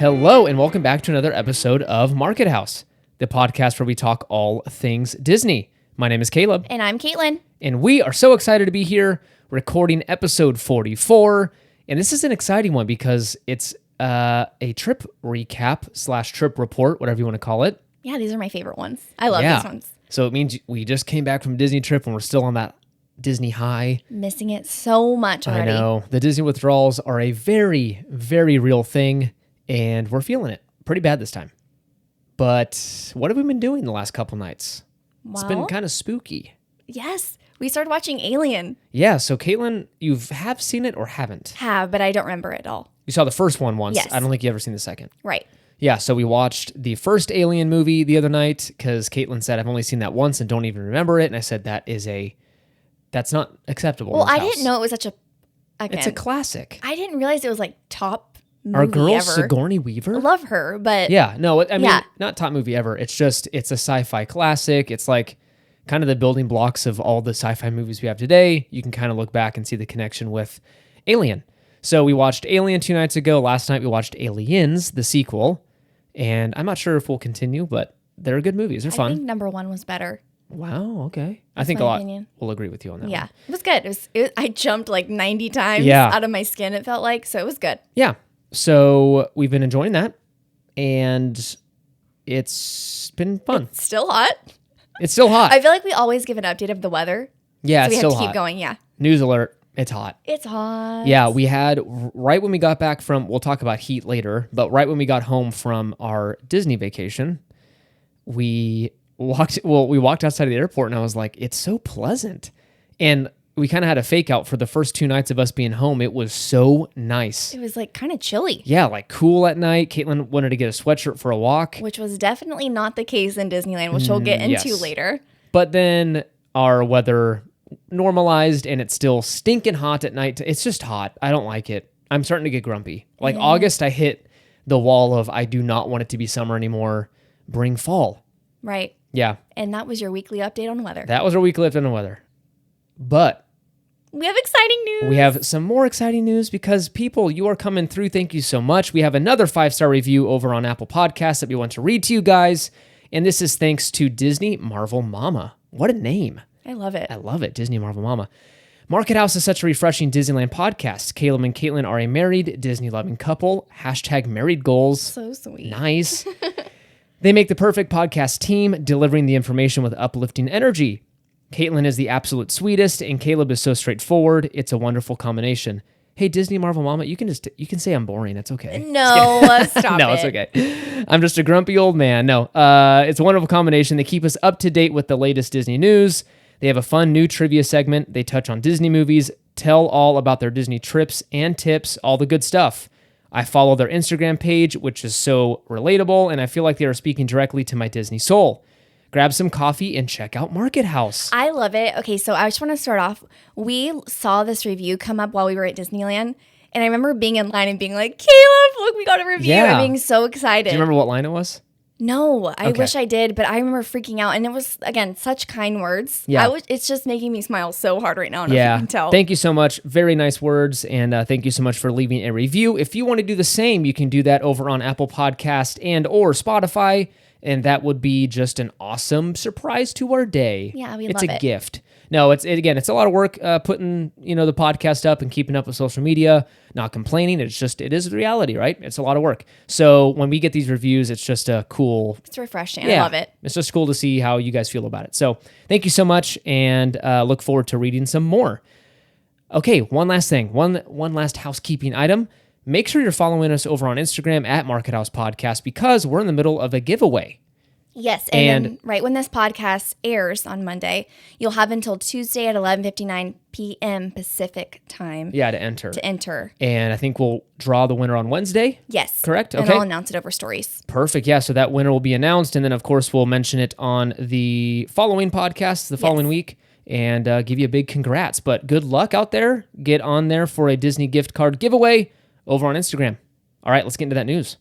Hello, and welcome back to another episode of Market House, the podcast where we talk all things Disney. My name is Caleb. And I'm Caitlin. And we are so excited to be here recording episode 44. And this is an exciting one because it's a trip recap / trip report, whatever you want to call it. Yeah, these are my favorite ones. I love these ones. So it means we just came back from a Disney trip and we're still on that Disney high. Missing it so much already. I know. The Disney withdrawals are a very, very real thing, and we're feeling it pretty bad this time. But what have we been doing the last couple nights? Well, It's been kind of spooky. Yes. We started watching Alien. Yeah, so Caitlin, you have seen it or haven't? Have, but I don't remember it all. You saw the first one once. Yes. I don't think you ever seen the second. Right. Yeah, so we watched the first Alien movie the other night because Caitlin said, I've only seen that once and don't even remember it. And I said, that's not acceptable. Well, I didn't know it was such a... Again, it's a classic. I didn't realize it was like top movie Our girl ever. Sigourney Weaver? I love her, but... Yeah, no, I mean, Yeah. not top movie ever. It's a sci-fi classic. It's like kind of the building blocks of all the sci-fi movies we have today. You can kind of look back and see the connection with Alien. So we watched Alien 2 nights ago. Last night we watched Aliens, the sequel. And I'm not sure if we'll continue, but they're good movies. They're fun. I think number one was better. Wow, okay. I think my a lot opinion. will agree with you on that Yeah. one. It was good. I jumped like 90 times Yeah. out of my skin, it felt like. So it was good. Yeah. So we've been enjoying that. And it's been fun. It's still hot. It's still hot. I feel like we always give an update of the weather. Yeah, So it's we still have to hot. keep going. Yeah. News alert. It's hot. It's hot. Yeah, we had right when we got back from, we'll talk about heat later, but right when we got home from our Disney vacation, we walked outside of the airport and I was like, it's so pleasant. And we kind of had a fake out for the first 2 nights of us being home. It was so nice. It was like kind of chilly. Yeah, like cool at night. Caitlin wanted to get a sweatshirt for a walk. Which was definitely not the case in Disneyland, which we'll get into yes. later. But then our weather normalized and it's still stinking hot at night. It's just hot. I don't like it. I'm starting to get grumpy. Like August, I hit the wall of I do not want it to be summer anymore. Bring fall. Right. Yeah. And that was your weekly update on weather. That was our weekly update on the weather. But We have exciting news. we have some more exciting news because people, you are coming through. Thank you so much. We have another 5-star review over on Apple Podcasts that we want to read to you guys. And this is thanks to Disney Marvel Mama. What a name. I love it. I love it. Disney Marvel Mama. Market House is such a refreshing Disneyland podcast. Caleb and Caitlin are a married, Disney-loving couple. #married goals. So sweet. Nice. They make the perfect podcast team, delivering the information with uplifting energy. Caitlin is the absolute sweetest, and Caleb is so straightforward. It's a wonderful combination. Hey, Disney Marvel Mama, you can say I'm boring. It's okay. No, stop No, it. it's okay. I'm just a grumpy old man. No, it's a wonderful combination. They keep us up to date with the latest Disney news. They have a fun new trivia segment. They touch on Disney movies, tell all about their Disney trips and tips, all the good stuff. I follow their Instagram page, which is so relatable, and I feel like they are speaking directly to my Disney soul. Grab some coffee and check out Market House. I love it. Okay, so I just want to start off. We saw this review come up while we were at Disneyland, and I remember being in line and being like, Caleb, look, we got a review. Yeah. And being so excited. Do you remember what line it was? No, I Okay. wish I did, but I remember freaking out. And it was, again, such kind words. Yeah. It's just making me smile so hard right now. I don't know if Yeah. you can tell. Thank you so much. Very nice words. And thank you so much for leaving a review. If you want to do the same, you can do that over on Apple Podcast and or Spotify. And that would be just an awesome surprise to our day. Yeah, we it's love a it. gift. No, it's a lot of work putting, the podcast up and keeping up with social media, not complaining. It is the reality, right? It's a lot of work. So when we get these reviews, it's just a cool. It's refreshing. I love it. It's just cool to see how you guys feel about it. So thank you so much, and look forward to reading some more. Okay, one last thing. One last housekeeping item. Make sure you're following us over on Instagram at Market House Podcast because we're in the middle of a giveaway. Yes, and then right when this podcast airs on Monday, you'll have until Tuesday at 11:59 p.m. Pacific time Yeah, to enter. to enter. And I think we'll draw the winner on Wednesday. Yes. Correct? And Okay. I'll announce it over stories. Perfect. Yeah, so that winner will be announced, and then, of course, we'll mention it on the following podcast the following week and give you a big congrats. But good luck out there. Get on there for a Disney gift card giveaway over on Instagram. All right, let's get into that news.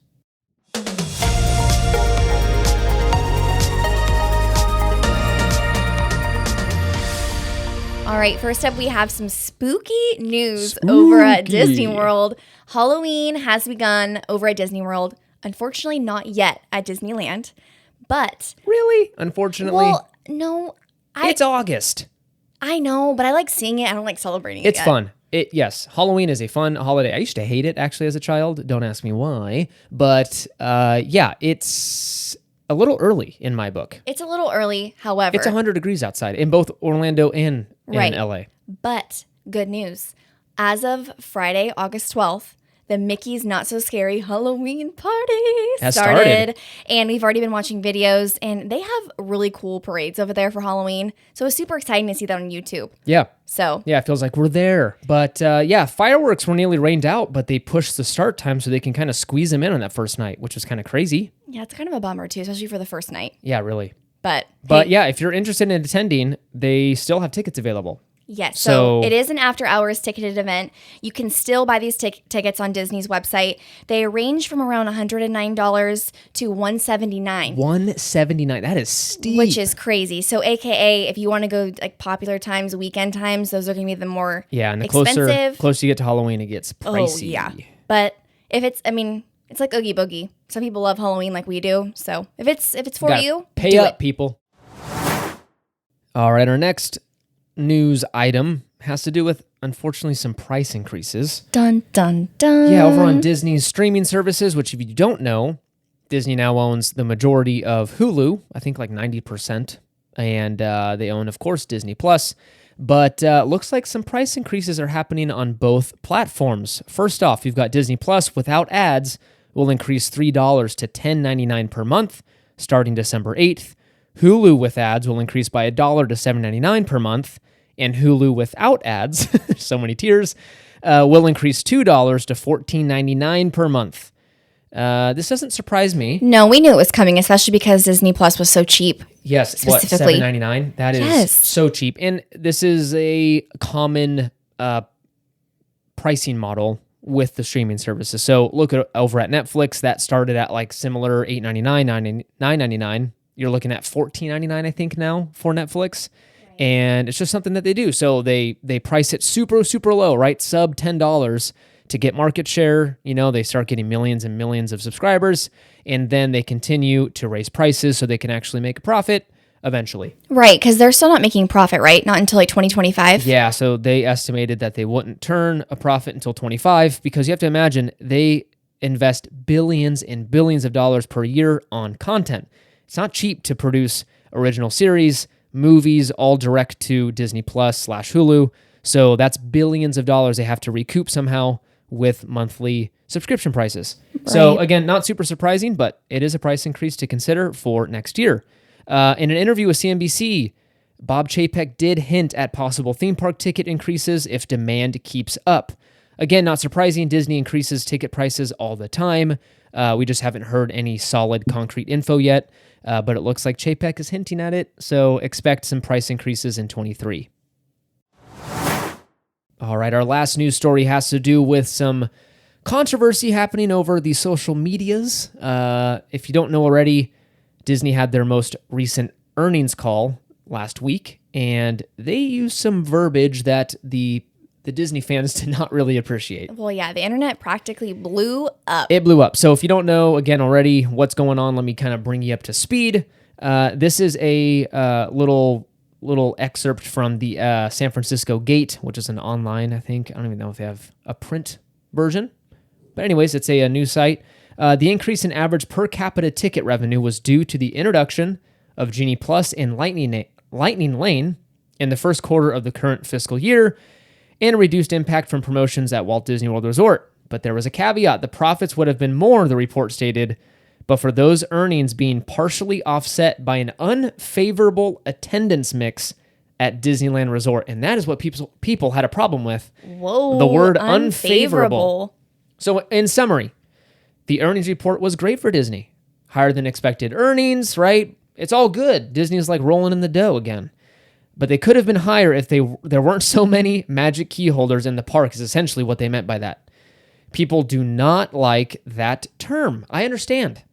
All right, first up, we have some spooky news over at Disney World. Halloween has begun over at Disney World. Unfortunately, not yet at Disneyland, but Really? Unfortunately, well, no, it's August. I know, but I like seeing it. I don't like celebrating It's it yet. fun. Yes, Halloween is a fun holiday. I used to hate it actually as a child. Don't ask me why. But yeah, it's a little early in my book. It's a little early, however. It's 100 degrees outside in both Orlando and Right. in LA. But good news. As of Friday, August 12th, the Mickey's Not So Scary Halloween party Has started. And we've already been watching videos, and they have really cool parades over there for Halloween. So it's super exciting to see that on YouTube. Yeah. So Yeah, it feels like we're there. But yeah, fireworks were nearly rained out, but they pushed the start time so they can kind of squeeze them in on that first night, which was kind of crazy. yeah, it's kind of a bummer too, especially for the first night. Yeah, really. But But hey, yeah, if you're interested in attending, they still have tickets available. yes, So- so it is an after-hours ticketed event. You can still buy these tickets on Disney's website. They range from around $109 to $179. 179. That is steep. Which is crazy. So, AKA, if you want to go like popular times, weekend times, those are going to be the more yeah, and the expensive. closer you get to Halloween, it gets Oh, pricey. yeah. But if it's, I mean, it's like Oogie Boogie. Some people love Halloween like we do. So, if it's for Gotta you, pay do up, it. people. All right, our next news item has to do with, unfortunately, some price increases. Dun dun dun. Yeah, over on Disney's streaming services, which if you don't know, Disney now owns the majority of Hulu, I think like 90%. And they own, of course, Disney Plus. But looks like some price increases are happening on both platforms. First off, you've got Disney Plus without ads will increase $3 to $10.99 per month starting December 8th. Hulu with ads will increase by $1 to $7.99 per month. And Hulu without ads, so many tiers, will increase $2 to $14.99 per month. This doesn't surprise me. No, we knew it was coming, especially because Disney Plus was so cheap. Yes, what, Specifically. $7.99? That is Yes. so cheap. And this is a common pricing model with the streaming services. So look at over at Netflix, that started at like similar $8.99, $9.99. You're looking at $14.99, I think, now for Netflix. And it's just something that they do. So they price it super, super low, right? Sub $10 to get market share. You know, they start getting millions and millions of subscribers, and then they continue to raise prices so they can actually make a profit eventually. Right, because they're still not making profit, right? Not until like 2025. Yeah, so they estimated that they wouldn't turn a profit until 25 because you have to imagine they invest billions and billions of dollars per year on content. It's not cheap to produce original series, movies, all direct to Disney Plus / Hulu. So that's billions of dollars they have to recoup somehow with monthly subscription prices. So Right. again, not super surprising, but it is a price increase to consider for next year. In an interview with CNBC, Bob Chapek did hint at possible theme park ticket increases if demand keeps up. Again, not surprising, Disney increases ticket prices all the time. We just haven't heard any solid concrete info yet, but it looks like Chapek is hinting at it, so expect some price increases in 23. All right, our last news story has to do with some controversy happening over the social medias. If you don't know already, Disney had their most recent earnings call last week, and they used some verbiage that the Disney fans did not really appreciate. Well, yeah, the internet practically blew up. It blew up. So if you don't know, again, already what's going on, let me kind of bring you up to speed. This is a little excerpt from the San Francisco Gate, which is an online, I think. I don't even know if they have a print version. But anyways, it's a news site. The increase in average per capita ticket revenue was due to the introduction of Genie Plus and Lightning Lane in the first quarter of the current fiscal year, and a reduced impact from promotions at Walt Disney World Resort. But there was a caveat. The profits would have been more, the report stated, but for those earnings being partially offset by an unfavorable attendance mix at Disneyland Resort. And that is what people had a problem with. Whoa. The word unfavorable. So in summary, the earnings report was great for Disney. Higher than expected earnings, right? It's all good. Disney's like rolling in the dough again. But they could have been higher if there weren't so many magic key holders in the park, is essentially what they meant by that. People do not like that term. I understand.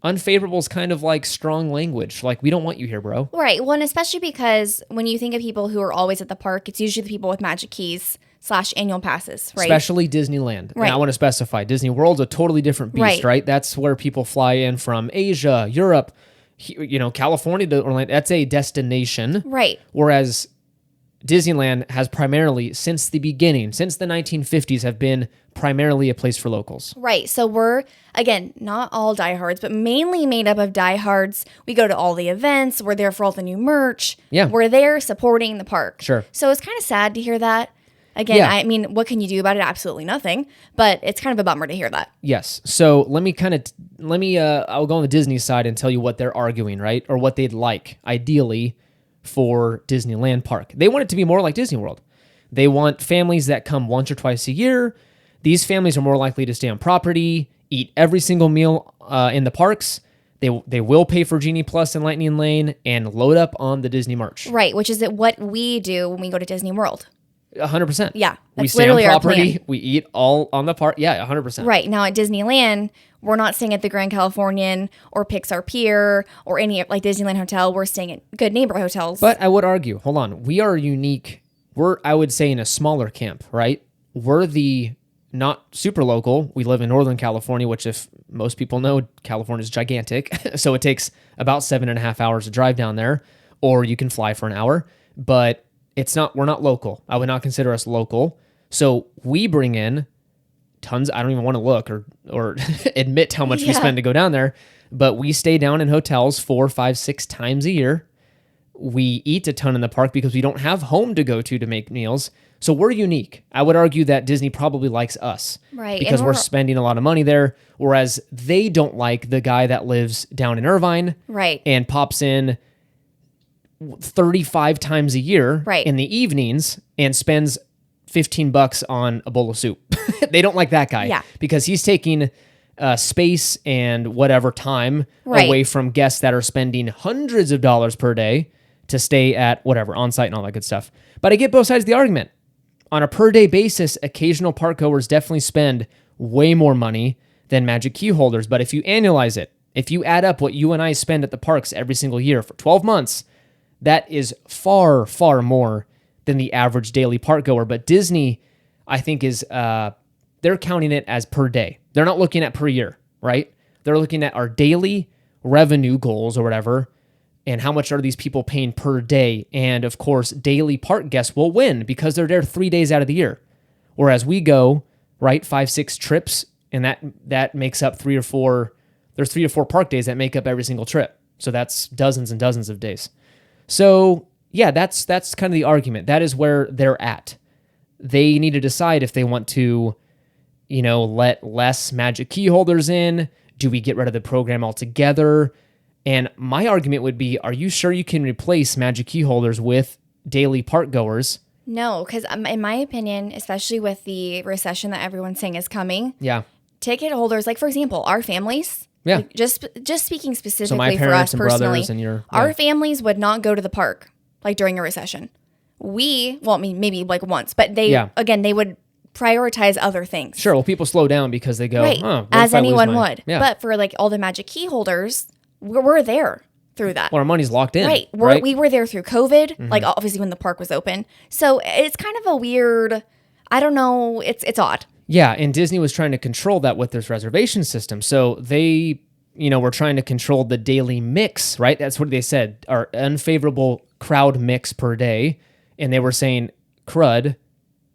Unfavorable is kind of like strong language. Like, we don't want you here, bro. Right. Well, and especially because when you think of people who are always at the park, it's usually the people with magic keys. / annual passes, right? Especially Disneyland. Right. And I want to specify, Disney World's a totally different beast, right? That's where people fly in from Asia, Europe, California to Orlando. That's a destination. Right. Whereas Disneyland has primarily, since the beginning, since the 1950s, have been primarily a place for locals. Right. So we're, again, not all diehards, but mainly made up of diehards. We go to all the events. We're there for all the new merch. Yeah. We're there supporting the park. Sure. So it's kind of sad to hear that. Again, Yeah. I mean, what can you do about it? Absolutely nothing. But it's kind of a bummer to hear that. Yes. So I'll go on the Disney side and tell you what they're arguing, right? Or what they'd like, ideally, for Disneyland Park. They want it to be more like Disney World. They want families that come once or twice a year. These families are more likely to stay on property, eat every single meal in the parks. They will pay for Genie Plus and Lightning Lane and load up on the Disney merch. Right, which is what we do when we go to Disney World. 100%. Yeah, We that's stay on literally our property. plan. We eat all on the park. Yeah, 100%. Right. Now at Disneyland, we're not staying at the Grand Californian or Pixar Pier or any like Disneyland Hotel. We're staying at good neighborhood hotels. But I would argue, hold on, we are unique. We're, I would say, in a smaller camp, right? We're the not super local. We live in Northern California, which, if most people know, California is gigantic. So it takes about 7.5 hours to drive down there, or you can fly for an hour. But we're not local. I would not consider us local. So we bring in tons. I don't even want to look or admit how much we spend to go down there, but we stay down in hotels 4, 5, 6 times a year. We eat a ton in the park because we don't have home to go to make meals. So we're unique. I would argue that Disney probably likes us, Right. Because we're spending a lot of money there, whereas they don't like the guy that lives down in Irvine, Right. and pops in 35 times a year, Right. in the evenings and spends $15 on a bowl of soup. They don't like that guy, Yeah. because he's taking space and whatever time Right. away from guests that are spending hundreds of dollars per day to stay at whatever on site and all that good stuff. But I get both sides of the argument. On a per day basis, occasional park goers definitely spend way more money than Magic Key holders. But if you annualize it, if you add up what you and I spend at the parks every single year for 12 months, that is far, far more than the average daily park goer. But Disney, I think, is they're counting it as per day. They're not looking at per year, right? They're looking at our daily revenue goals or whatever, and how much are these people paying per day. And of course, daily park guests will win because they're there 3 days out of the year. Whereas we go, right, 5, 6 trips, and that makes up 3 or 4. There's 3 or 4 park days that make up every single trip. So that's dozens and dozens of days. So yeah, that's kind of the argument. That is where they're at. They need to decide if they want to, let less Magic Key holders in. Do we get rid of the program altogether? And my argument would be, are you sure you can replace Magic Key holders with daily park goers? No, because in my opinion, especially with the recession that everyone's saying is coming, Yeah. ticket holders, like for example, our families, Yeah. like, just speaking So specifically my for us parents and personally, brothers and your... our yeah. families would not go to the park like during a recession. Maybe like once, but they would prioritize other things. Sure, well, people slow down because they go, Right, what as if I lose anyone my-" would. Yeah. But for like all the Magic Key holders, we're there through that. Well, our money's locked in. Right. We were there through COVID, like obviously when the park was open. So it's kind of a weird, I don't know, it's odd. Yeah, and Disney was trying to control that with this reservation system. So they, were trying to control the daily mix, right? That's what they said, our unfavorable crowd mix per day. And they were saying, crud,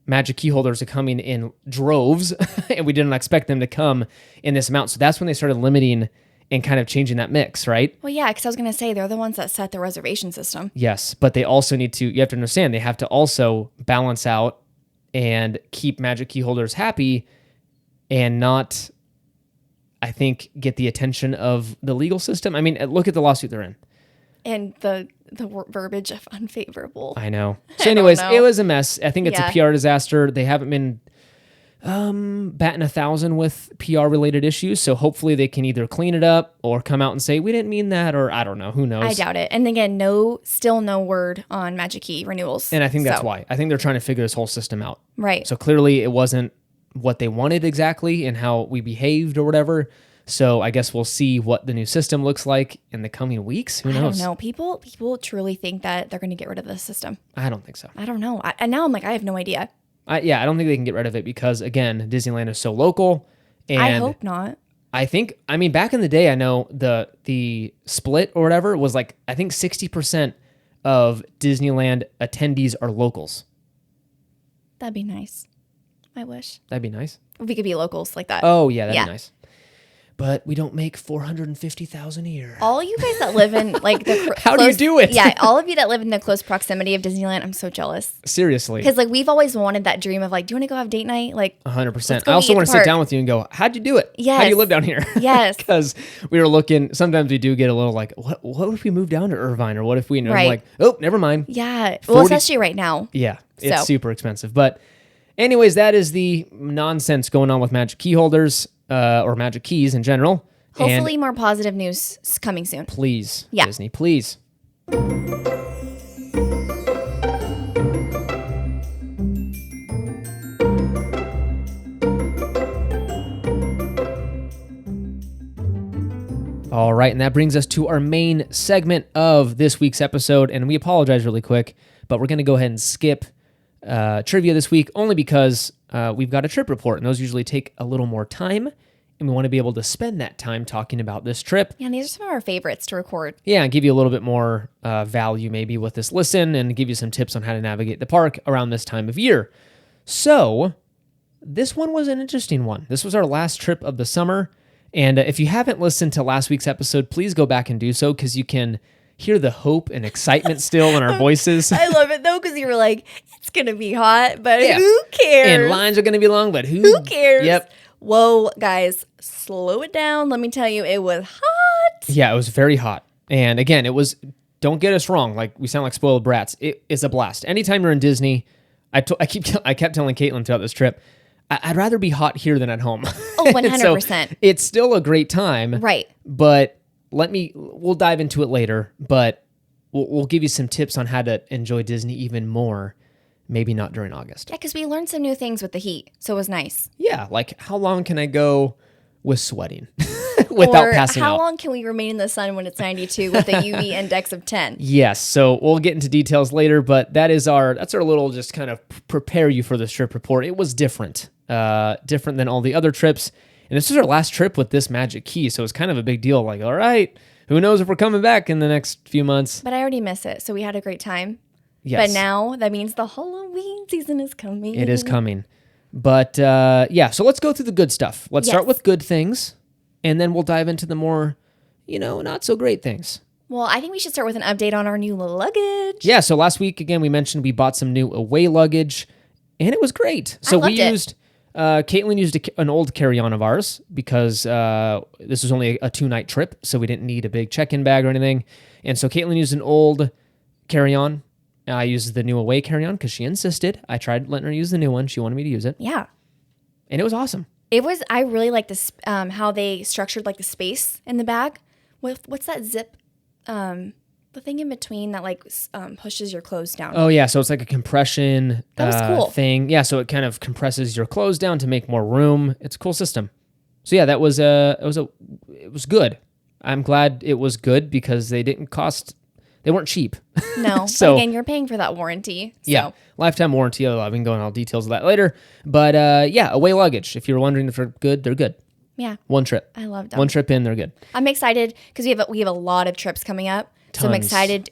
Magic Key holders are coming in droves, and we didn't expect them to come in this amount. So that's when they started limiting and kind of changing that mix, right? Well, yeah, because I was going to say they're the ones that set the reservation system. Yes, but they also you have to understand, they have to also balance out and keep Magic Key holders happy and not, I think, get the attention of the legal system. I mean, look at the lawsuit they're in. And the verbiage of unfavorable. I know. So anyways, know. it was a mess. I think it's Yeah. a PR disaster. They haven't been batting 1,000 with PR related issues. So hopefully they can either clean it up or come out and say, we didn't mean that, or I don't know, who knows? I doubt it. And again, still no word on Magic Key renewals. And I think that's why. I think they're trying to figure this whole system out. Right. So clearly it wasn't what they wanted exactly and how we behaved or whatever. So I guess we'll see what the new system looks like in the coming weeks. Who knows? I don't know. People truly think that they're going to get rid of this system. I don't think so. I don't know. And now I'm like, I have no idea. I don't think they can get rid of it because, again, Disneyland is so local. And I hope not. I mean, back in the day, I know the split or whatever was like, I think 60% of Disneyland attendees are locals. That'd be nice. I wish. That'd be nice. If we could be locals like that. Oh, yeah, that'd be nice. But we don't make $450,000 a year. All you guys that live in like the How do you do it? Yeah, all of you that live in the close proximity of Disneyland, I'm so jealous. Seriously. Because like we've always wanted that dream of like, do you want to go have date night? Like 100%. I also want to sit down with you and go, how'd you do it? Yes. How do you live down here? Yes. Because we were looking, sometimes we do get a little like, what if we move down to Irvine? Or what if we, and I'm Right. like, oh, never mind. Yeah. Well, especially right now. Yeah. It's super expensive. But anyways, that is the nonsense going on with magic key holders or magic keys in general. Hopefully more positive news coming soon. Please, Yeah. Disney, please. All right, and that brings us to our main segment of this week's episode, and we apologize really quick, but we're going to go ahead and skip trivia this week only because we've got a trip report, and those usually take a little more time. And we want to be able to spend that time talking about this trip. Yeah, and these are some of our favorites to record. Yeah, and give you a little bit more value maybe with this listen and give you some tips on how to navigate the park around this time of year. So this one was an interesting one. This was our last trip of the summer. And if you haven't listened to last week's episode, please go back and do so because you can hear the hope and excitement still in our voices. I love it though because you were like, it's going to be hot, but who cares? And lines are going to be long, but who cares? Yep. Whoa, guys, slow it down. Let me tell you, it was hot. Yeah, it was very hot. And again, it was, don't get us wrong, like we sound like spoiled brats. It is a blast. Anytime you're in Disney, I kept telling Caitlin throughout this trip, I'd rather be hot here than at home. Oh, 100%. So it's still a great time. Right. But we'll dive into it later, but we'll give you some tips on how to enjoy Disney even more. Maybe not during August. Yeah, because we learned some new things with the heat, so it was nice. Yeah, like how long can I go with sweating without passing out? How long can we remain in the sun when it's 92 with a UV index of 10? Yes, so we'll get into details later, but that's our little just kind of prepare you for this trip report. It was different than all the other trips, and this is our last trip with this magic key, so it's kind of a big deal. Like, all right, who knows if we're coming back in the next few months? But I already miss it, so we had a great time. Yes. But now that means the Halloween season is coming. It is coming. But so let's go through the good stuff. Let's start with good things, and then we'll dive into the more, not so great things. Well, I think we should start with an update on our new luggage. Yeah, so last week, again, we mentioned we bought some new away luggage, and it was great. So Caitlin used an old carry-on of ours because this was only a 2-night trip, so we didn't need a big check-in bag or anything. And so Caitlin used an old carry-on. I used the new away carry-on because she insisted. I tried letting her use the new one. She wanted me to use it. Yeah. And it was awesome. I really like this, how they structured like the space in the bag. What's that zip? The thing in between that like pushes your clothes down. Oh yeah, so it's like a compression that was cool. thing. Yeah, so it kind of compresses your clothes down to make more room. It's a cool system. So yeah, it was good. I'm glad it was good because they weren't cheap. No. So again, you're paying for that warranty. So. Yeah. Lifetime warranty. I can go into all details of that later. But away luggage. If you're wondering if they're good, they're good. Yeah. One trip. I love them. One trip in, they're good. I'm excited because we have a lot of trips coming up. Tons. So I'm excited,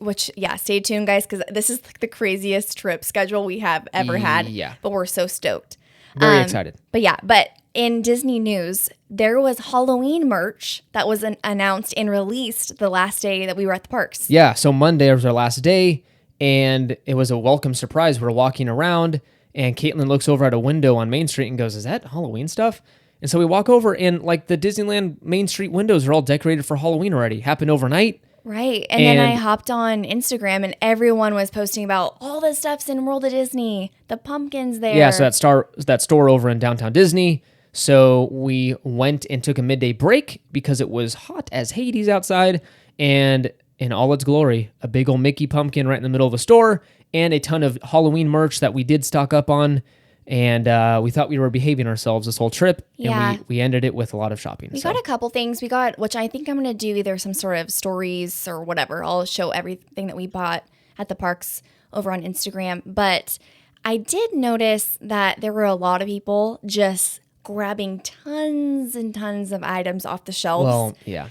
stay tuned, guys, because this is like the craziest trip schedule we have ever had. Yeah. But we're so stoked. Very excited. But in Disney news, there was Halloween merch that was announced and released the last day that we were at the parks. Yeah, so Monday was our last day, and it was a welcome surprise. We're walking around, and Caitlin looks over at a window on Main Street and goes, "Is that Halloween stuff?" And so we walk over, and like the Disneyland Main Street windows are all decorated for Halloween already. Happened overnight. Right. And then I hopped on Instagram, and everyone was posting about all the stuff's in World of Disney, the pumpkins there. Yeah, so that store over in downtown Disney. So we went and took a midday break because it was hot as Hades outside, and in all its glory, a big old Mickey pumpkin right in the middle of the store, and a ton of Halloween merch that we did stock up on. And we thought we were behaving ourselves this whole trip, and we ended it with a lot of shopping. We got a couple things. Which I think I'm going to do either some sort of stories or whatever. I'll show everything that we bought at the parks over on Instagram. But I did notice that there were a lot of people just grabbing tons and tons of items off the shelves. Well, yeah.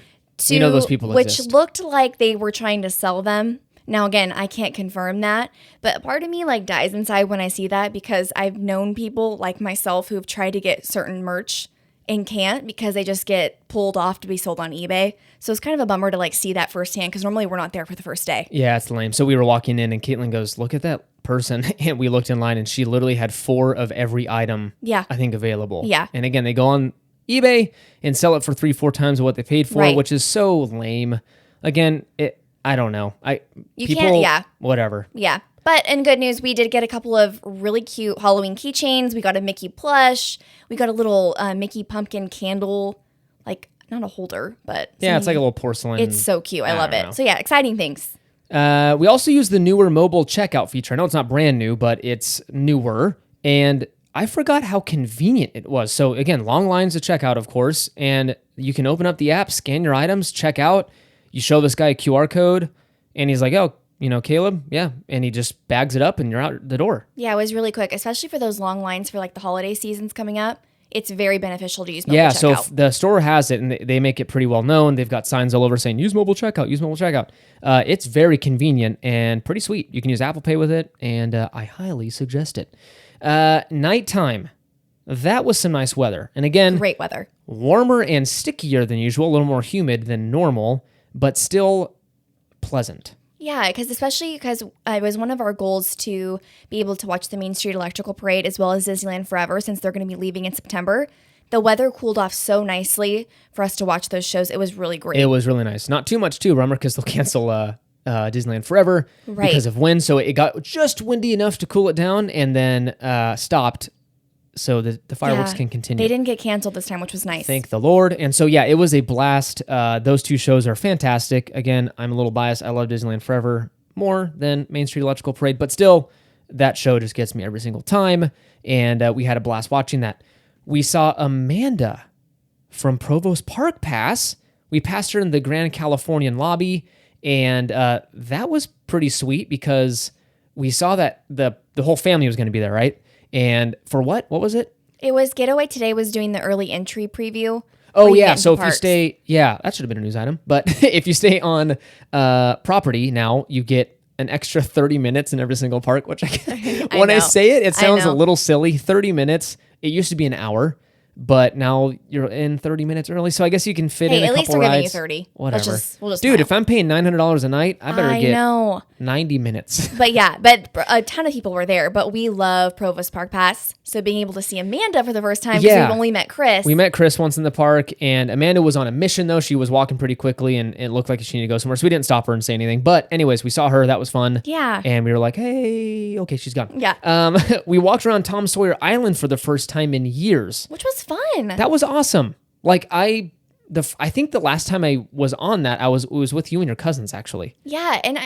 We know those people which exist. looked like they were trying to sell them. Now, again, I can't confirm that, but a part of me like dies inside when I see that because I've known people like myself who have tried to get certain merch and can't because they just get pulled off to be sold on eBay. So it's kind of a bummer to like see that firsthand because normally we're not there for the first day. Yeah, it's lame. So we were walking in and Caitlin goes, look at that person. And we looked in line and she literally had 4 of every item, Yeah. I think, available. Yeah. And again, they go on eBay and sell it for 3-4 times what they paid for, Right. which is so lame. Again, I don't know. Can't, yeah. Whatever. Yeah. But in good news, we did get a couple of really cute Halloween keychains. We got a Mickey plush. We got a little Mickey pumpkin candle, like not a holder, but Yeah, it's like a little porcelain. It's so cute. I love don't it. know. So yeah, exciting things. We also use the newer mobile checkout feature. I know it's not brand new, but it's newer. And I forgot how convenient it was. So again, long lines to checkout, of course. And you can open up the app, scan your items, check out. You show this guy a QR code, and he's like, oh, Caleb? Yeah. And he just bags it up, and you're out the door. Yeah, it was really quick, especially for those long lines for like the holiday seasons coming up. It's very beneficial to use mobile Yeah, checkout. so if the store has it, and they make it pretty well known. They've got signs all over saying, use mobile checkout, use mobile checkout. It's very convenient and pretty sweet. You can use Apple Pay with it, and I highly suggest it. Nighttime. That was some nice weather. And again, Great weather. warmer and stickier than usual, a little more humid than normal, but still pleasant. Yeah, especially because it was one of our goals to be able to watch the Main Street Electrical Parade as well as Disneyland Forever since they're going to be leaving in September. The weather cooled off so nicely for us to watch those shows. It was really great. It was really nice. Not too much too, remember, because they'll cancel Disneyland Forever Right. because of wind. So it got just windy enough to cool it down and then stopped so the fireworks can continue. They didn't get canceled this time, which was nice. Thank the Lord. And so, yeah, it was a blast. Those 2 shows are fantastic. Again, I'm a little biased. I love Disneyland Forever more than Main Street Electrical Parade, but still, that show just gets me every single time. And we had a blast watching that. We saw Amanda from Provost Park Pass. We passed her in the Grand Californian lobby, and that was pretty sweet because we saw that the whole family was going to be there, right? And for what? What was it? It was Getaway Today was doing the early entry preview. Oh, where you yeah. get So into if you parks. stay, yeah, that should have been a news item. But if you stay on property now, you get an extra 30 minutes in every single park, which when I know. say it, it sounds a know. little silly. 30 minutes. It used to be an hour, but now you're in 30 minutes early. So I guess you can fit in a Hey, couple at least they're rides. giving you 30. Whatever. We'll just Dude, smile. if I'm paying $900 a night, I better I get know. 90 minutes. But yeah, but a ton of people were there. But we love Provost Park Pass. So being able to see Amanda for the first time, because Yeah. we've only met Chris. We met Chris once in the park, and Amanda was on a mission, though. She was walking pretty quickly, and it looked like she needed to go somewhere, so we didn't stop her and say anything. But anyways, we saw her. That was fun. Yeah. And we were like, hey, okay, she's gone. Yeah. We walked around Tom Sawyer Island for the first time in years. Which was fun. That was awesome. Like, I think the last time I was on that, it was with you and your cousins, actually. Yeah. And,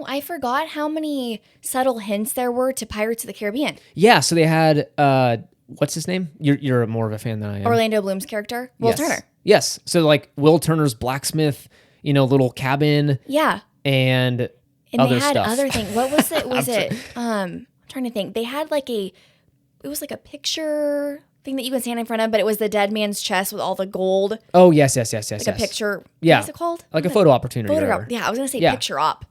I forgot how many subtle hints there were to Pirates of the Caribbean. Yeah, so they had, what's his name? You're more of a fan than I am. Orlando Bloom's character, Will Yes. Turner. Yes. So, like, Will Turner's blacksmith, little cabin Yeah. and And other they had stuff. other things. What was it? I'm trying to think. They had it was like a picture thing that you can stand in front of, but it was the dead man's chest with all the gold. Oh, yes. Like a picture. Yeah. What's it called? Like a photo opportunity. or Photograph. whatever. Yeah, I was going to say Yeah. picture op.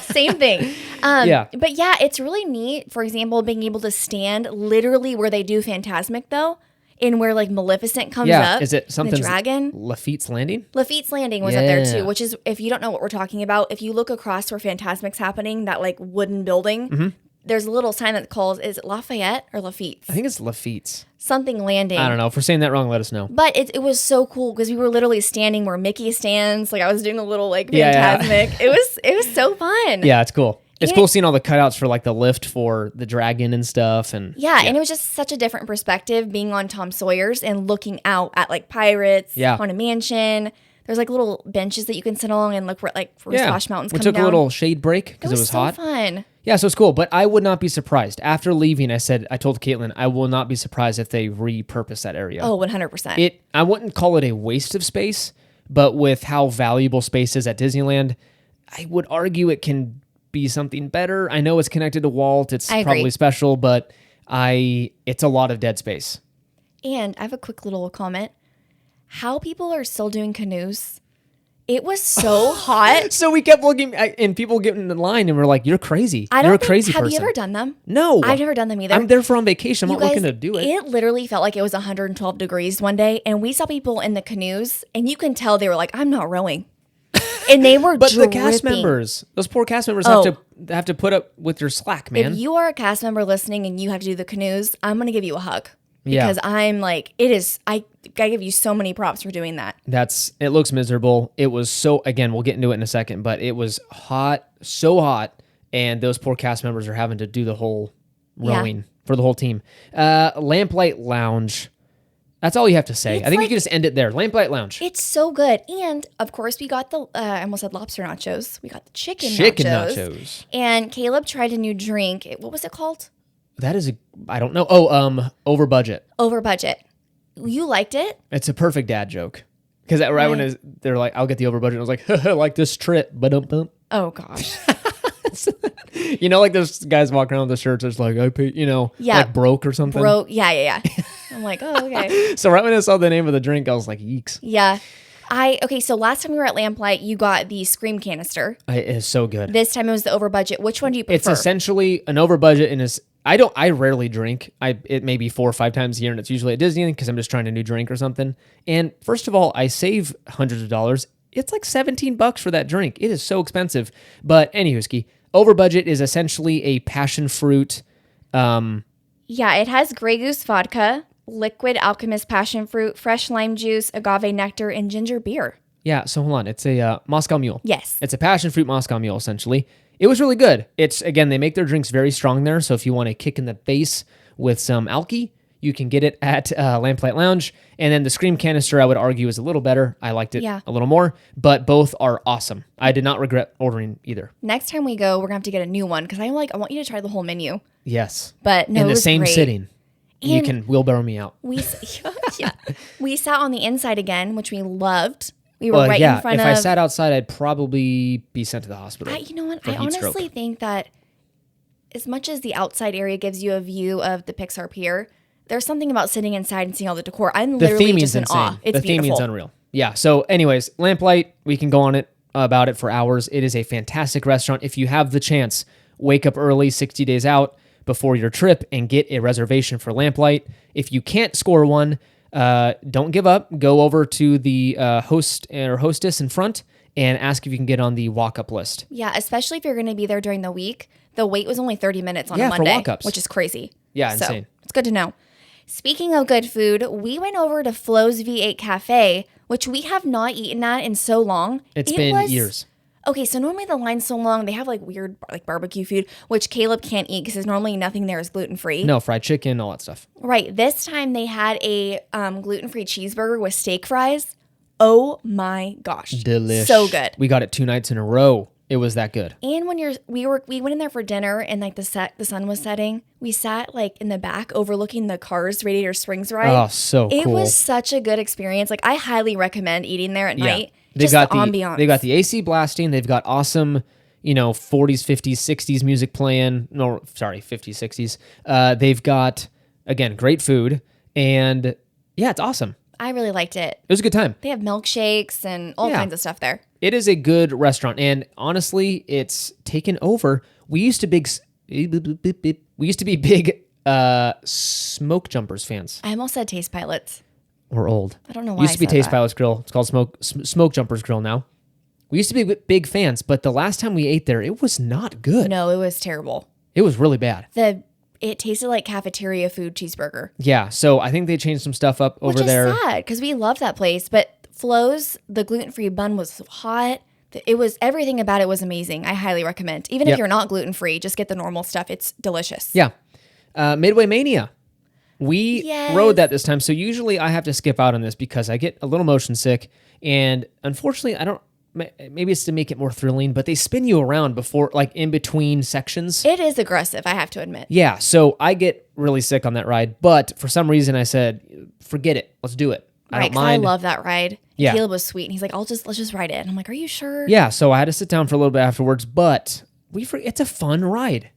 Same thing. Yeah. But yeah, it's really neat, for example, being able to stand literally where they do Fantasmic, though, in where Maleficent comes Yeah. up. Is it something? The dragon. Lafitte's Landing? Lafitte's Landing was up there Yeah. too, which is, if you don't know what we're talking about, if you look across where Fantasmic's happening, that wooden building, Mm-hmm. there's a little sign that calls, is it Lafayette or Lafitte's? I think it's Lafitte's. Something Landing. I don't know. If we're saying that wrong, let us know. But it was so cool because we were literally standing where Mickey stands. I was doing a little Yeah. Fantasmic. It was so fun. Yeah, it's cool. It's And cool seeing all the cutouts for the lift for the dragon and stuff. And Yeah, and it was just such a different perspective being on Tom Sawyer's and looking out at pirates, Yeah. Haunted Mansion. There's little benches that you can sit on and look where Splash Mountain's we coming took down. a little shade break because it it was so hot. fun. Yeah, so it's cool. But I would not be surprised. After leaving, I told Caitlin, I will not be surprised if they repurpose that area. Oh, 100%. I wouldn't call it a waste of space, but with how valuable space is at Disneyland, I would argue it can be something better. I know it's connected to Walt. It's I agree. probably special, but it's a lot of dead space. And I have a quick little comment. How people are still doing canoes. It was so hot. So we kept looking, and people getting in line, and we're like, "You're crazy. You're a crazy person." Have you ever done them? No, I've never done them either. I'm there for on vacation. I'm You not guys, looking to do it. It literally felt like it was 112 degrees one day, and we saw people in the canoes, and you can tell they were like, "I'm not rowing," and they were. But dripping. the cast members, those poor cast members, have to put up with your slack, man. If you are a cast member listening and you have to do the canoes, I'm gonna give you a hug. Yeah. Because I'm like, it is, I give you so many props for doing that. It looks miserable. It was so, again, we'll get into it in a second, but it was hot, so hot, and those poor cast members are having to do the whole rowing for the whole team. Lamplight Lounge. That's all you have to say. I think you can just end it there. Lamplight Lounge. It's so good. And of course, we got the, I almost said lobster nachos. We got the chicken nachos. And Caleb tried a new drink. What was it called? That is I don't know. Oh, over budget. Over budget. You liked it? It's a perfect dad joke. Because right when they're like, I'll get the over budget. I was like, I like this trip. Oh, gosh. Like those guys walking around with the shirts. It's like, I pay, like broke or something. Broke. Yeah. I'm like, oh, okay. So right when I saw the name of the drink, I was like, yeeks. Yeah. So last time we were at Lamplight, you got the Scream canister. It is so good. This time it was the over budget. Which one do you prefer? It's essentially an over budget and I rarely drink. It may be 4 or 5 times a year, and it's usually at Disneyland because I'm just trying a new drink or something. And first of all, I save hundreds of dollars. It's like $17 for that drink. It is so expensive. But anywho, over budget is essentially a passion fruit. Yeah, it has Grey Goose vodka, liquid Alchemist passion fruit, fresh lime juice, agave nectar, and ginger beer. Yeah, so hold on. It's a Moscow Mule. Yes. It's a passion fruit Moscow Mule, essentially. It was really good. They make their drinks very strong there, so if you want a kick in the face with some alky, you can get it at Lamplight Lounge. And then the Scream canister, I would argue, is a little better. I liked it a little more, but both are awesome. I did not regret ordering either. Next time we go, we're going to have to get a new one, because I want you to try the whole menu. Yes. But no, in the same great. sitting. And you can wheelbarrow me out. We sat on the inside again, which we loved. We were right in front of... If I sat outside, I'd probably be sent to the hospital. You know what? I honestly think that as much as the outside area gives you a view of the Pixar Pier, there's something about sitting inside and seeing all the decor. I'm literally just in awe. It's beautiful. The theming's unreal. Yeah. So anyways, Lamplight, we can go on about it for hours. It is a fantastic restaurant. If you have the chance, wake up early, 60 days out before your trip and get a reservation for Lamplight. If you can't score one, don't give up. Go over to the host or hostess in front and ask if you can get on the walk-up list. Yeah, especially if you're going to be there during the week. The wait was only 30 minutes on a Monday, for walk-ups, which is crazy. Yeah, insane. It's good to know. Speaking of good food, we went over to Flo's V8 Cafe, which we have not eaten at in so long. It's been years. Okay, so normally the line's so long. They have like weird barbecue food, which Caleb can't eat because normally nothing there is gluten-free. No, fried chicken, all that stuff. Right. This time they had a gluten-free cheeseburger with steak fries. Oh my gosh. Delish. So good. We got it 2 nights in a row. It was that good. And when we went in there for dinner and like the sun was setting, we sat like in the back overlooking the Cars Radiator Springs ride. Oh, so cool. It was such a good experience. Like I highly recommend eating there at night. They've got the ambiance. They've got the AC blasting. They've got awesome, 40s, 50s, 60s music playing. No, sorry, 50s, 60s. They've got, again, great food. And yeah, it's awesome. I really liked it. It was a good time. They have milkshakes and all kinds of stuff there. It is a good restaurant. And honestly, it's taken over. We used to be big Smoke Jumpers fans. I almost said Taste Pilots. We're old. I don't know why. Used to be Taste Pilots Grill. It's called Smoke Jumpers Grill now. We used to be big fans, but the last time we ate there, it was not good. No, it was terrible. It was really bad. It tasted like cafeteria food cheeseburger. Yeah, so I think they changed some stuff up over there. Which is sad, because we love that place. But Flo's, the gluten-free bun was hot. Everything about it was amazing. I highly recommend. Even if you're not gluten-free, just get the normal stuff. It's delicious. Yeah. Midway Mania. We rode that this time. So usually I have to skip out on this because I get a little motion sick. And unfortunately, maybe it's to make it more thrilling, but they spin you around before, like in between sections. It is aggressive, I have to admit. Yeah. So I get really sick on that ride. But for some reason I said, forget it. Let's do it. I don't mind. I love that ride. Yeah. Caleb was sweet. And he's like, let's just ride it. And I'm like, are you sure? Yeah. So I had to sit down for a little bit afterwards, but It's a fun ride.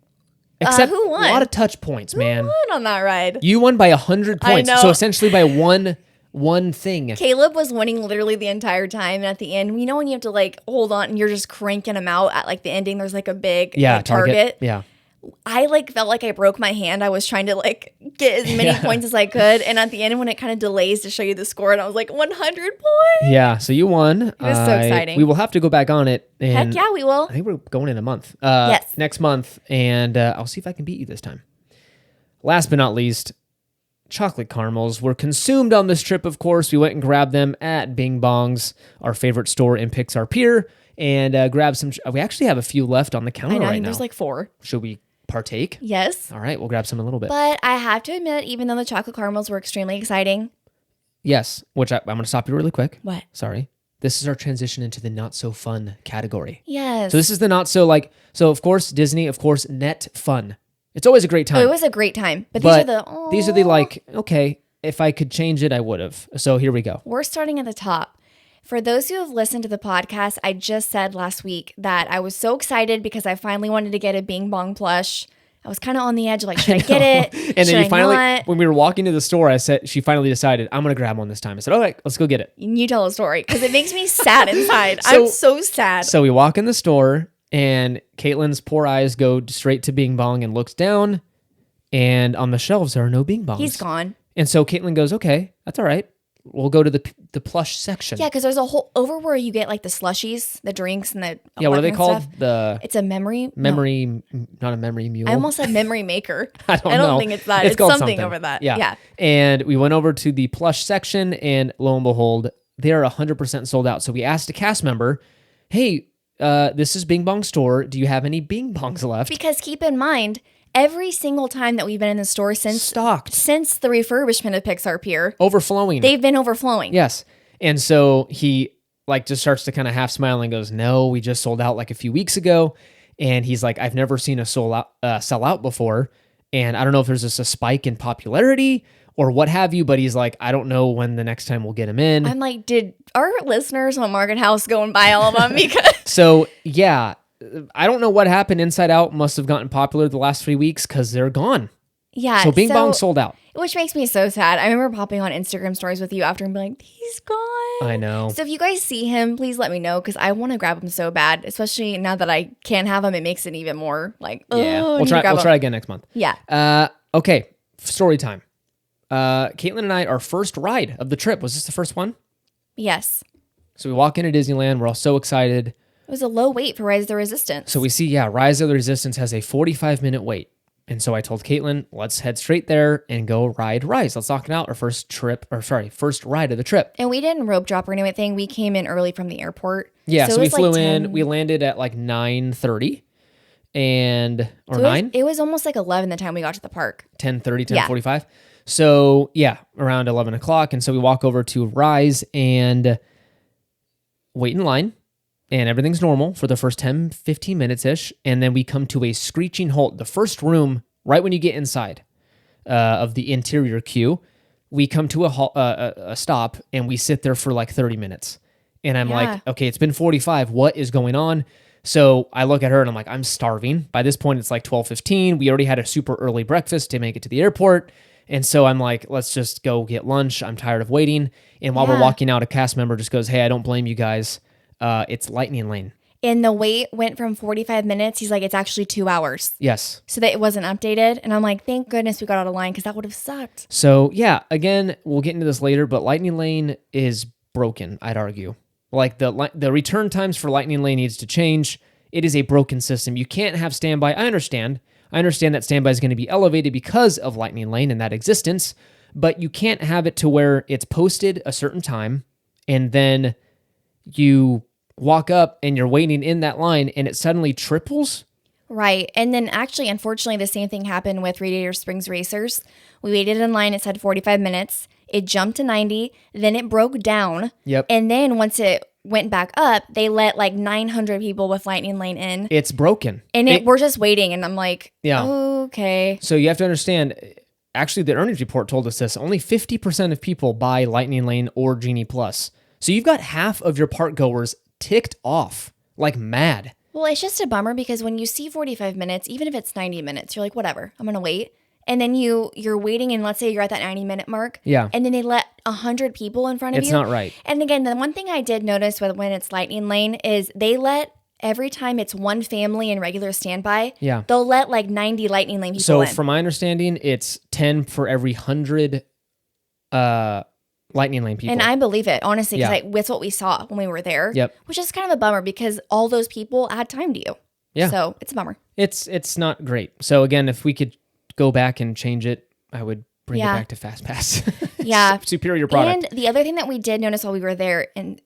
Except who won? a lot of touch points, man. Who won on that ride? You won by 100 points. know. So essentially by one thing. Caleb was winning literally the entire time. And at the end, you know when you have to like hold on and you're just cranking them out at like the ending, there's like a big target. Yeah. I like felt like I broke my hand. I was trying to like get as many points as I could. And at the end when it kind of delays to show you the score, and I was like 100 points. Yeah, so you won. It was so exciting. We will have to go back on it. And Heck yeah, we will. I think we're going in a month. Yes. Next month. And I'll see if I can beat you this time. Last but not least, chocolate caramels were consumed on this trip, of course. We went and grabbed them at Bing Bong's, our favorite store in Pixar Pier, and grabbed some. We actually have a few left on the counter right now. There's like 4. Should we partake? Yes. All right, we'll grab some in a little bit. But I have to admit, even though the chocolate caramels were extremely exciting. Yes, which I'm going to stop you really quick. What? Sorry. This is our transition into the not so fun category. Yes. So this is the not so so of course, Disney, of course, net fun. It's always a great time. Oh, it was a great time. But these are the like, okay, if I could change it, I would have. So here we go. We're starting at the top. For those who have listened to the podcast, I just said last week that I was so excited because I finally wanted to get a Bing Bong plush. I was kind of on the edge, like, should I get it? And then not? when we were walking to the store, she finally decided, I'm going to grab one this time. I said, all right, let's go get it. You tell a story because it makes me sad inside. I'm so sad. So we walk in the store and Caitlin's poor eyes go straight to Bing Bong and looks down, and on the shelves there are no Bing Bongs. He's gone. And so Caitlin goes, okay, that's all right. We'll go to the plush section. Yeah, because there's a whole over where you get like the slushies, the drinks, and the what are they called? Stuff. It's a memory. Not a memory mule. I almost said memory maker. I don't know. Think it's that. It's something over that. Yeah. And we went over to the plush section, and lo and behold, they are 100% sold out. So we asked a cast member, hey, this is Bing Bong store. Do you have any Bing Bongs left? Because keep in mind, every single time that we've been in the store since the refurbishment of Pixar Pier, overflowing. They've been overflowing. Yes. And so he like just starts to kind of half smile and goes, no, we just sold out like a few weeks ago. And he's like, I've never seen a sell out before. And I don't know if there's just a spike in popularity or what have you, but he's like, I don't know when the next time we'll get him in. I'm like, did our listeners on Market House go and buy all of them? Because So yeah, I don't know what happened. Inside Out must have gotten popular the last 3 weeks because they're gone. Yeah. So Bing Bong sold out. Which makes me so sad. I remember popping on Instagram stories with you after and being like, he's gone. I know. So if you guys see him, please let me know because I want to grab him so bad. Especially now that I can't have him, it makes it even more like, yeah. We'll try again next month. Yeah. Okay. Story time. Caitlin and I, our first ride of the trip. Was this the first one? Yes. So we walk into Disneyland. We're all so excited. It was a low wait for Rise of the Resistance. So we see, Rise of the Resistance has a 45-minute wait. And so I told Caitlin, let's head straight there and go ride Rise. Let's knock it out. Our first ride of the trip. And we didn't rope drop or anything. We came in early from the airport. Yeah, so we flew in. We landed at like 9:30 or 9? It was almost like 11 the time we got to the park. 10:30, 10:45. So yeah, around 11 o'clock. And so we walk over to Rise and wait in line. And everything's normal for the first 10, 15 minutes-ish. And then we come to a screeching halt. The first room, right when you get inside of the interior queue, we come to a stop, and we sit there for like 30 minutes. And I'm like, okay, it's been 45. What is going on? So I look at her, and I'm like, I'm starving. By this point, it's like 12:15. We already had a super early breakfast to make it to the airport. And so I'm like, let's just go get lunch. I'm tired of waiting. And while we're walking out, a cast member just goes, hey, I don't blame you guys. It's Lightning Lane. And the wait went from 45 minutes. He's like, it's actually 2 hours. Yes. So that it wasn't updated. And I'm like, thank goodness we got out of line because that would have sucked. So yeah, again, we'll get into this later, but Lightning Lane is broken, I'd argue. Like the return times for Lightning Lane needs to change. It is a broken system. You can't have standby. I understand that standby is going to be elevated because of Lightning Lane and that existence, but you can't have it to where it's posted a certain time and then you walk up and you're waiting in that line and it suddenly triples. Right. And then actually, unfortunately, the same thing happened with Radiator Springs Racers. We waited in line. It said 45 minutes. It jumped to 90. Then it broke down. Yep. And then once it went back up, they let like 900 people with Lightning Lane in. It's broken. And we're just waiting. And I'm like, yeah. Okay. So you have to understand, actually, the earnings report told us this. Only 50% of people buy Lightning Lane or Genie Plus. So you've got half of your park goers ticked off like mad. Well, it's just a bummer because when you see 45 minutes, even if it's 90 minutes, you're like, whatever, I'm going to wait. And then you're waiting, and let's say you're at that 90-minute mark. Yeah. And then they let 100 people in front of you. It's not right. And again, the one thing I did notice when it's Lightning Lane is they let, every time it's one family in regular standby, Yeah. they'll let like 90 Lightning Lane people So in. from my understanding, it's 10 for every 100 Lightning Lane people. And I believe it, honestly, because Yeah. that's what we saw when we were there. Yep. Which is kind of a bummer because all those people add time to you. Yeah. So it's a bummer. It's not great. So again, if we could go back and change it, I would bring it Yeah. back to FastPass. Yeah. Superior product. And the other thing that we did notice while we were there, in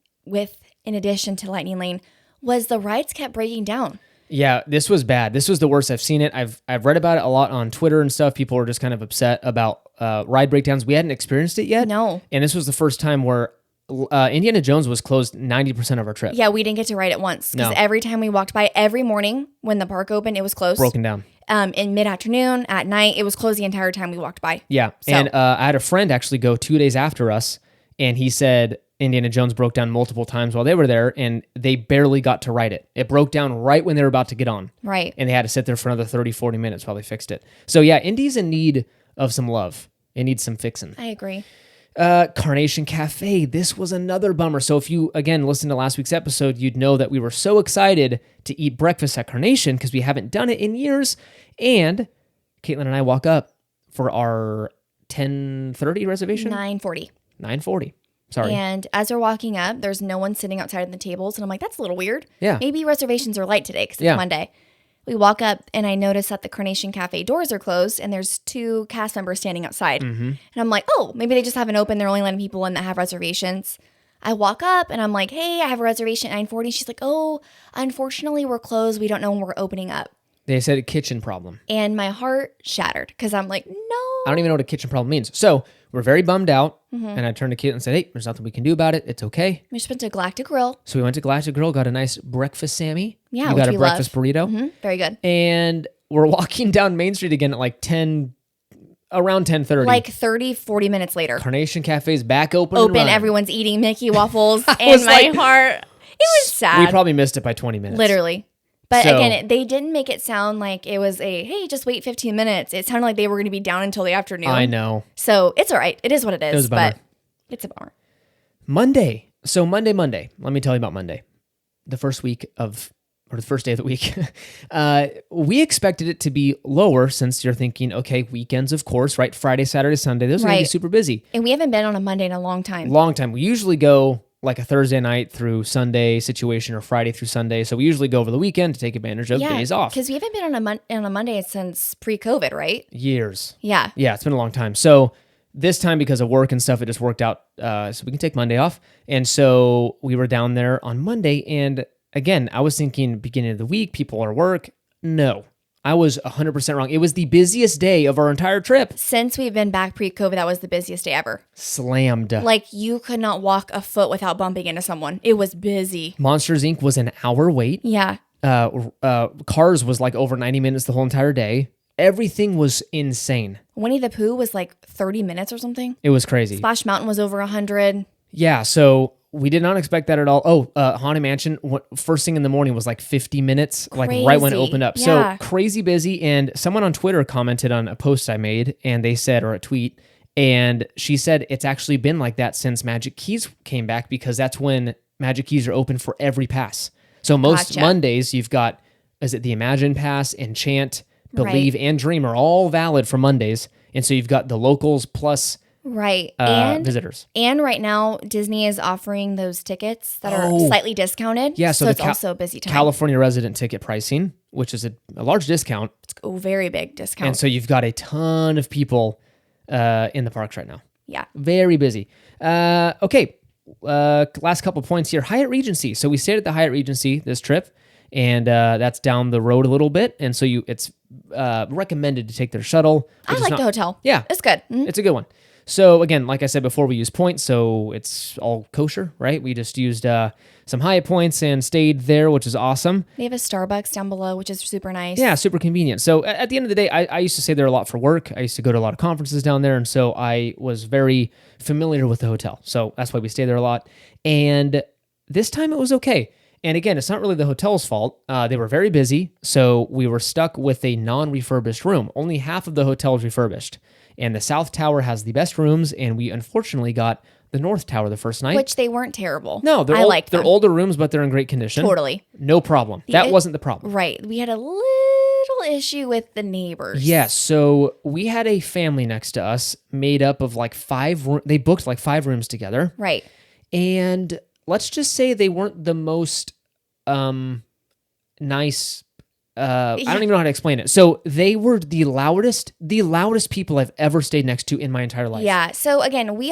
addition to Lightning Lane, was the rides kept breaking down. Yeah, this was bad. This was the worst I've seen it. I've read about it a lot on Twitter and stuff. People were just kind of upset about ride breakdowns. We hadn't experienced it yet. No. And this was the first time where Indiana Jones was closed 90% of our trip. Yeah, we didn't get to ride it once because No. every time we walked by, every morning when the park opened, it was closed. Broken down. In mid-afternoon, at night, it was closed the entire time we walked by. Yeah. So- And I had a friend actually go 2 days after us, and he said Indiana Jones broke down multiple times while they were there, and they barely got to ride it. It broke down right when they were about to get on. Right. And they had to sit there for another 30, 40 minutes while they fixed it. So yeah, Indy's in need of some love. It needs some fixing. I agree. Carnation Cafe. This was another bummer. So if you, again, listened to last week's episode, you'd know that we were so excited to eat breakfast at Carnation because we haven't done it in years. And Caitlin and I walk up for our 10:30 reservation? 9:40. 9:40. Sorry. And as we're walking up, there's no one sitting outside of the tables. And I'm like, that's a little weird. Yeah. Maybe reservations are light today because it's Yeah. Monday. We walk up and I notice that the Carnation Cafe doors are closed and there's 2 cast members standing outside. Mm-hmm. And I'm like, oh, maybe they just haven't opened. They're only letting people in that have reservations. I walk up and I'm like, hey, I have a reservation at 9:40. She's like, oh, unfortunately, we're closed. We don't know when we're opening up. They said a kitchen problem. And my heart shattered because I'm like, no. I don't even know what a kitchen problem means. So we're very bummed out. Mm-hmm. And I turned to Caitlin and said, hey, there's nothing we can do about it. It's okay. We just went to Galactic Grill. So we went to Galactic Grill, got a nice breakfast Sammy. Yeah, you which got a we breakfast love. burrito. Mm-hmm. Very good. And we're walking down Main Street again at like around 10:30. Like 30, 40 minutes later. Carnation Cafe's back open. and running. Everyone's eating Mickey waffles. was And my like- heart, it was sad. We probably missed it by 20 minutes. Literally. But So- again, they didn't make it sound like it was hey, just wait 15 minutes. It sounded like they were going to be down until the afternoon. I know. So it's all right. It is what it is. was a bummer. But it's a bummer. Monday. So Monday. Let me tell you about Monday. The first day of the week. We expected it to be lower since you're thinking, okay, weekends, of course, right? Friday, Saturday, Sunday. Those are going to be Right. super busy. And we haven't been on a Monday in a long time. Long time. We usually go like a Thursday night through Sunday situation or Friday through Sunday. So we usually go over the weekend to take advantage of days off. Because we haven't been on a Monday since pre-COVID, right? Years. Yeah. Yeah, it's been a long time. So this time, because of work and stuff, it just worked out so we can take Monday off. And so we were down there on Monday. And again, I was thinking beginning of the week, people are work. No, I was 100% wrong. It was the busiest day of our entire trip. Since we've been back pre-COVID, that was the busiest day ever. Slammed. Like you could not walk a foot without bumping into someone. It was busy. Monsters Inc. was an hour wait. Yeah. Cars was like over 90 minutes the whole entire day. Everything was insane. Winnie the Pooh was like 30 minutes or something. It was crazy. Splash Mountain was over 100. Yeah, so we did not expect that at all. Oh, Haunted Mansion, first thing in the morning was like 50 minutes, like right when it Crazy. opened up. Yeah. So crazy busy. And someone on Twitter commented on a post I made, and they said, or a tweet, and she said it's actually been like that since Magic Keys came back because that's when Magic Keys are open for every pass. So most Gotcha. Mondays you've got, is it the Imagine Pass, Enchant, Believe, and Dream are all valid for Mondays. And so you've got the locals plus Right. visitors. And right now, Disney is offering those tickets that are slightly discounted. Yeah, so it's the also a busy time. California resident ticket pricing, which is a large discount. It's a very big discount. And so you've got a ton of people in the parks right now. Yeah. Very busy. Okay. Last couple points here. Hyatt Regency. So we stayed at the Hyatt Regency this trip, and that's down the road a little bit. And so it's recommended to take their shuttle. I like the hotel. Yeah. It's good. Mhm. It's a good one. So again, like I said before, we use points, so it's all kosher, right? We just used some Hyatt points and stayed there, which is awesome. They have a Starbucks down below, which is super nice. Yeah, super convenient. So at the end of the day, I used to stay there a lot for work. I used to go to a lot of conferences down there, and so I was very familiar with the hotel. So that's why we stay there a lot. And this time it was okay. And again, it's not really the hotel's fault. They were very busy, so we were stuck with a non-refurbished room. Only half of the hotel is refurbished. And the South Tower has the best rooms, and we unfortunately got the North Tower the first night. Which they weren't terrible. No, I liked them. They're older rooms, but they're in great condition. Totally. No problem. That wasn't the problem. Right. We had a little issue with the neighbors. Yes. So we had a family next to us made up of like they booked like 5 rooms together. Right. And let's just say they weren't the most nice. I don't even know how to explain it. So they were the loudest people I've ever stayed next to in my entire life. Yeah. So again, we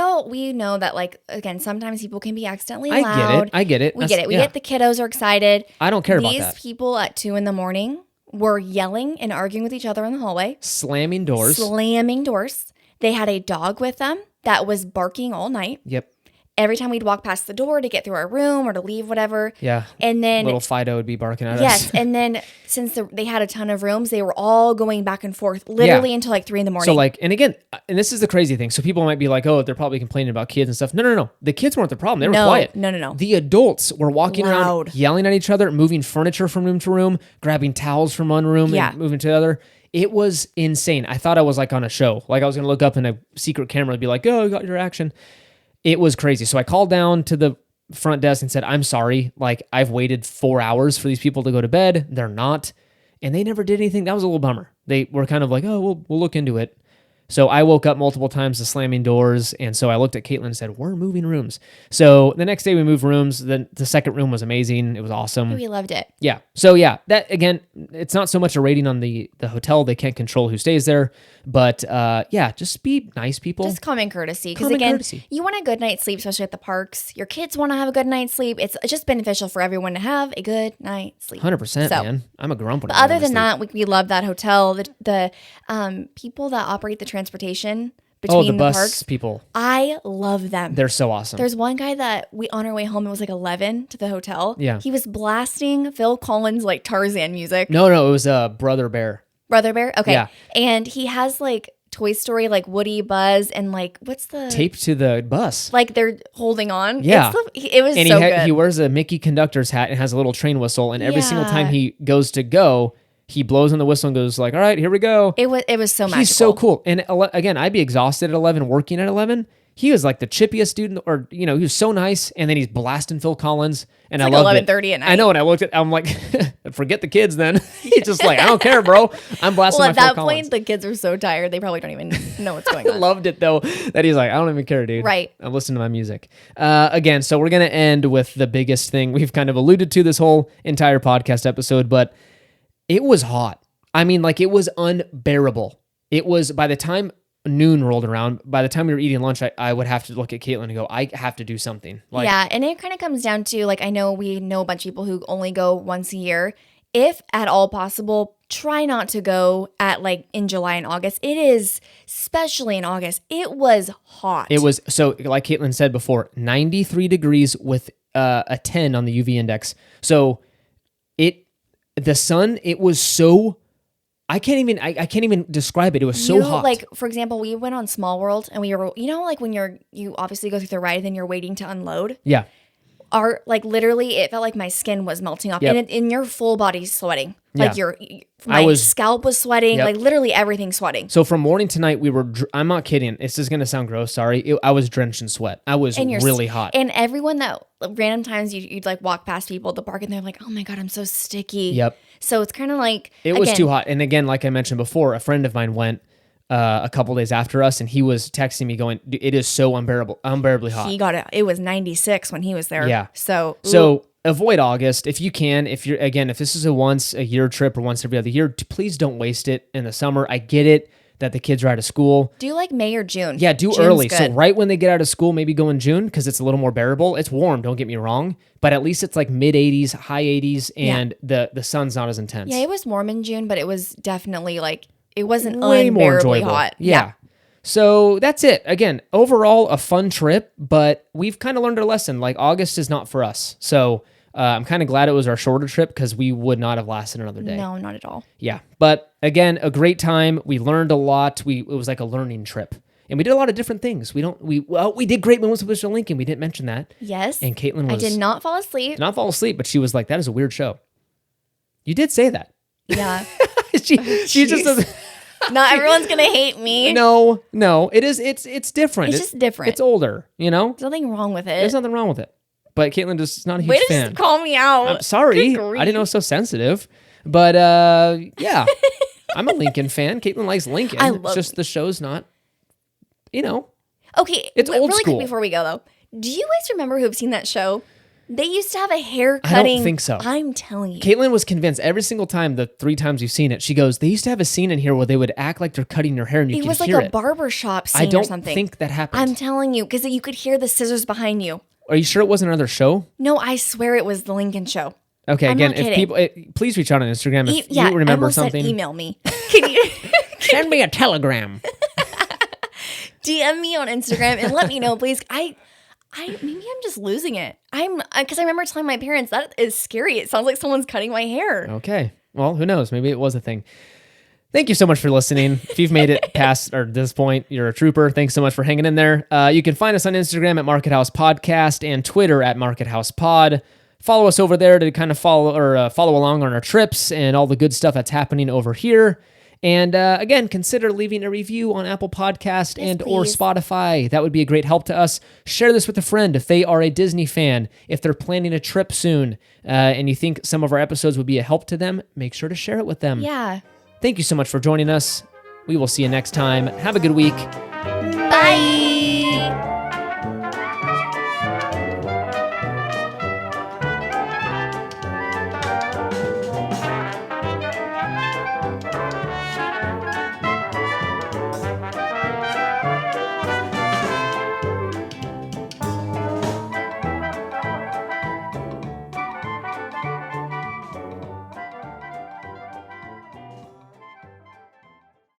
know that like, again, sometimes people can be accidentally loud. I get it. We get it. We get the kiddos are excited. I don't care about that. These people at 2 a.m. were yelling and arguing with each other in the hallway. Slamming doors. They had a dog with them that was barking all night. Yep. Every time we'd walk past the door to get through our room or to leave, whatever. Yeah. And then little Fido would be barking at us. Yes. And then since they had a ton of rooms, they were all going back and forth literally until like 3 a.m. So like, and again, and this is the crazy thing. So people might be like, oh, they're probably complaining about kids and stuff. No. The kids weren't the problem. They were quiet. No. The adults were walking around, Loud. yelling at each other, moving furniture from room to room, grabbing towels from one room and moving to the other. It was insane. I thought I was like on a show. Like I was going to look up in a secret camera and be like, oh, I got your action. It was crazy. So I called down to the front desk and said, I'm sorry. Like I've waited 4 hours for these people to go to bed. They're not. And they never did anything. That was a little bummer. They were kind of like, oh, we'll look into it. So I woke up multiple times to slamming doors. And so I looked at Caitlin and said, we're moving rooms. So the next day we moved rooms. Then the second room was amazing. It was awesome. We loved it. Yeah. So yeah, that again, it's not so much a rating on the hotel. They can't control who stays there. But yeah, just be nice people. Just common courtesy. Because again, you want a good night's sleep, especially at the parks. Your kids want to have a good night's sleep. It's just beneficial for everyone to have a good night's sleep. 100%, man. I'm a grumpy. But other than that, we love that hotel. The people that operate the transportation between the bus parks, people. I love them. They're so awesome. There's one guy that we on our way home, it was like 11 to the hotel. Yeah. He was blasting Phil Collins like Tarzan music. No, it was Brother Bear. Brother Bear? Okay. Yeah. And he has like Toy Story, like Woody, Buzz, and like what's the taped to the bus? Like they're holding on. Yeah. It was and so good. He wears a Mickey conductor's hat and has a little train whistle. And every single time he goes to go, he blows on the whistle and goes like, all right, here we go. It was so magical. He's so cool. And again, I'd be exhausted at 11, working at 11. He was like the chippiest student, or he was so nice. And then he's blasting Phil Collins, and it's I like loved 11:30 at night. I know, and I looked at, I'm like, forget the kids. Then he's just like, I don't care, bro. I'm blasting. Well, my at that Phil point, Collins. the kids are so tired they probably don't even know what's going I on. loved it though that he's like, I don't even care, dude. Right. I'm listening to my music. Again, so we're gonna end with the biggest thing we've kind of alluded to this whole entire podcast episode, but it was hot. I mean, like it was unbearable. It was by the time noon rolled around, by the time we were eating lunch, I would have to look at Caitlin and go, I have to do something. Like, yeah, and it kind of comes down to, like, I know we know a bunch of people who only go once a year. If at all possible, try not to go at like in July and August. It is, especially in August, it was hot. It was, so like Caitlin said before, 93 degrees with a 10 on the UV index. So the sun, it was so, I can't even describe it. It was so hot. Like, for example, we went on Small World and we were, like when you obviously go through the ride, then you're waiting to unload. Yeah. Like literally, it felt like my skin was melting off, Yep. and your full body's sweating. Yeah. Like my scalp was sweating, Yep. like literally everything sweating. So from morning to night, we were, I'm not kidding. It's just going to sound gross. Sorry. I was drenched in sweat. I was really hot. And everyone that random times you'd like walk past people at the park and they're like, oh my God, I'm so sticky. Yep. So it's kind of like, it was too hot. And again, like I mentioned before, a friend of mine went a couple days after us, and he was texting me going, it is so unbearably hot. He got it. It was 96 when he was there. Yeah. So avoid August if you can. If this is a once a year trip or once every other year, please don't waste it in the summer. I get it that the kids are out of school. do like May or June. Yeah, do June's early. good. So right when they get out of school, maybe go in June because it's a little more bearable. It's warm, don't get me wrong, but at least it's like mid 80s, high 80s, and the sun's not as intense. Yeah, it was warm in June, but it was definitely like, it wasn't way more unbearably enjoyable. hot. Yeah. So that's it. Again, overall, a fun trip, but we've kind of learned our lesson. Like August is not for us. So I'm kind of glad it was our shorter trip because we would not have lasted another day. No, not at all. Yeah. But again, a great time. We learned a lot. It was like a learning trip. And we did a lot of different things. We did Great Moments with Mr. Lincoln. We didn't mention that. Yes. And Caitlin I did not fall asleep. But she was like, that is a weird show. You did say that. Yeah. she just doesn't. Not everyone's going to hate me. No, it is. It's different. It's just different. It's older, you know? There's nothing wrong with it. There's nothing wrong with it. But Caitlin is not a huge Way to fan. just call me out. I'm sorry. Good grief. I didn't know it was so sensitive. But yeah, I'm a Lincoln fan. Caitlin likes Lincoln. I love It's just the show's not, Okay. It's old really school. Quick before we go, though. Do you guys remember who have seen that show? They used to have a hair I cutting. don't think so. I'm telling you. Caitlin was convinced every single time, the 3 times you've seen it, she goes, they used to have a scene in here where they would act like they're cutting your hair and you It can was like hear a barber shop scene I don't or something. think that happened. I'm telling you, because you could hear the scissors behind you. Are you sure it wasn't another show? No, I swear it was the Lincoln Show. Okay, I'm again, not if kidding. people, please reach out on Instagram if Yeah, you remember Emma something. said email me. Can you Send me a telegram. DM me on Instagram and let me know, please? Maybe I'm just losing it. Because I remember telling my parents that is scary. It sounds like someone's cutting my hair. Okay, well, who knows? Maybe it was a thing. Thank you so much for listening. If you've made it past or this point, you're a trooper. Thanks so much for hanging in there. You can find us on Instagram at Market House Podcast and Twitter at Market House Pod. Follow us over there to kind of follow along on our trips and all the good stuff that's happening over here. And again, consider leaving a review on Apple Podcast or please. Spotify. That would be a great help to us. Share this with a friend if they are a Disney fan. If they're planning a trip soon and you think some of our episodes would be a help to them, make sure to share it with them. Yeah. Thank you so much for joining us. We will see you next time. Have a good week. Bye.